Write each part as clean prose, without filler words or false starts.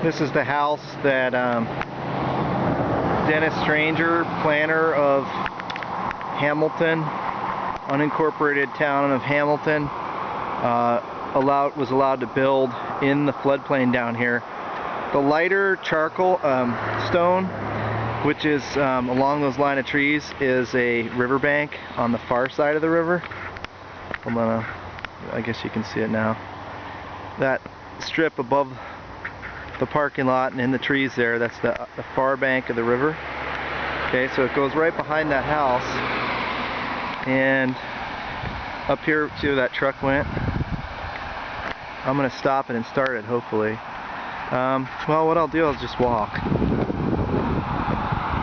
This is the house that Dennis Stranger, planner of Hamilton, unincorporated town of Hamilton, was allowed to build in the floodplain down here. The lighter charcoal stone, which is along those line of trees, is a riverbank on the far side of the river. I guess you can see it now. That strip above the parking lot and in the trees there, that's the far bank of the river. Okay, so it goes right behind that house, and up here, see where that truck went? I'm going to stop it and start it, hopefully. Well, what I'll do is just walk.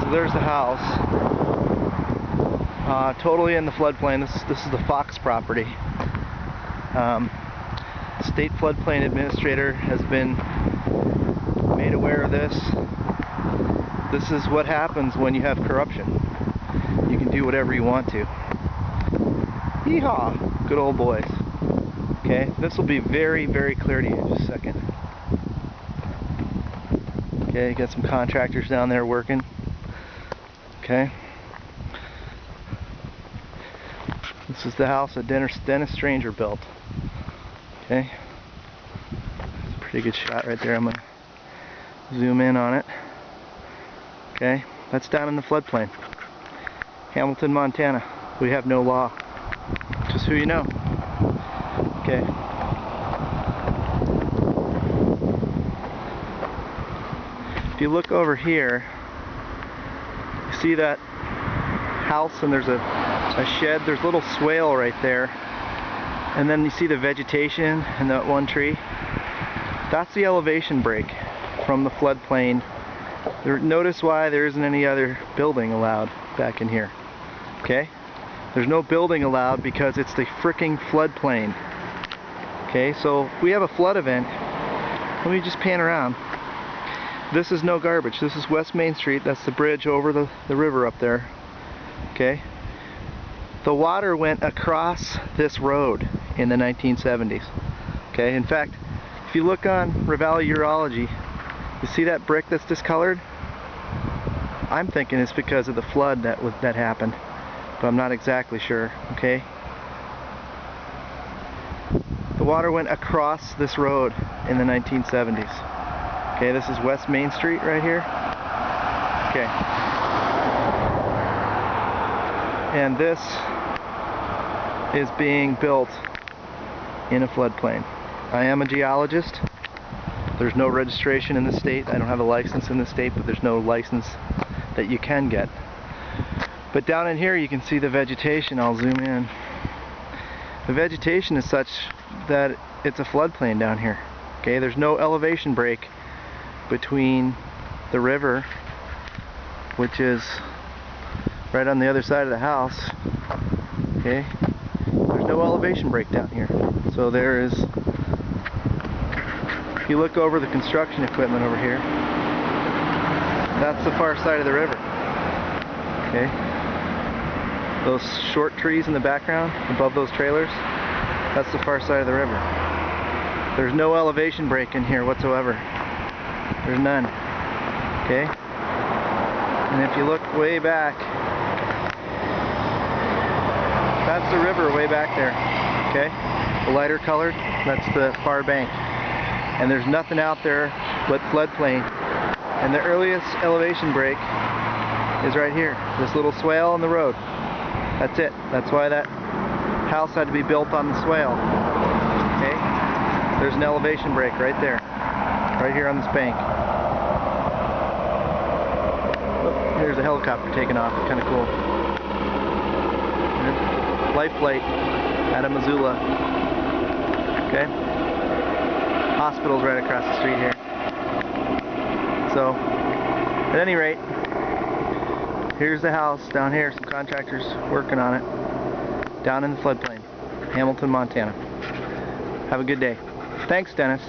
So there's the house, totally in the floodplain. This is the Fox property. State Floodplain Administrator has been made aware of this. This is what happens when you have corruption. You can do whatever you want to. Yeehaw! Good old boys. Okay, this will be very, very clear to you in just a second. Okay, you got some contractors down there working. Okay. This is the house that Dennis Stranger built. Okay. It's a pretty good shot right there. I'm going to zoom in on it. Okay, that's down in the floodplain. Hamilton, Montana. We have no law. Just who you know. Okay. If you look over here, you see that house, and there's a shed. There's a little swale right there. And then you see the vegetation in that one tree. That's the elevation break from the floodplain. Notice why there isn't any other building allowed back in here. Okay? There's no building allowed because it's the fricking floodplain. Okay, so if we have a flood event, let me just pan around. This is no garbage. This is West Main Street. That's the bridge over the river up there. Okay? The water went across this road in the 1970s. Okay, in fact, if you look on Ravalli Urology, you see that brick that's discolored? I'm thinking it's because of the flood that happened, but I'm not exactly sure. Okay, the water went across this road in the 1970s. Okay, this is West Main Street right here. Okay, and this is being built in a floodplain. I am a geologist. There's no registration in the state. I don't have a license in the state, but there's no license that you can get. But down in here you can see the vegetation. I'll zoom in. The vegetation is such that it's a floodplain down here. Okay, there's no elevation break between the river, which is right on the other side of the house. Okay, there's no elevation break down here. So there is, if you look over the construction equipment over here, that's the far side of the river. Okay, those short trees in the background above those trailers, that's the far side of the river. There's no elevation break in here whatsoever. There's none. Okay, and if you look way back, that's the river way back there. Okay, the lighter colored, that's the far bank, and there's nothing out there but floodplain. And the earliest elevation break is right here, this little swale in the road. That's it. That's why that house had to be built on the swale. Okay, there's an elevation break right there, right here on this bank. Oh, there's a helicopter taking off. Kind of cool. Life flight out of Missoula. Okay, hospital's right across the street here. So, at any rate, here's the house down here. Some contractors working on it down in the floodplain, Hamilton, Montana. Have a good day. Thanks, Dennis.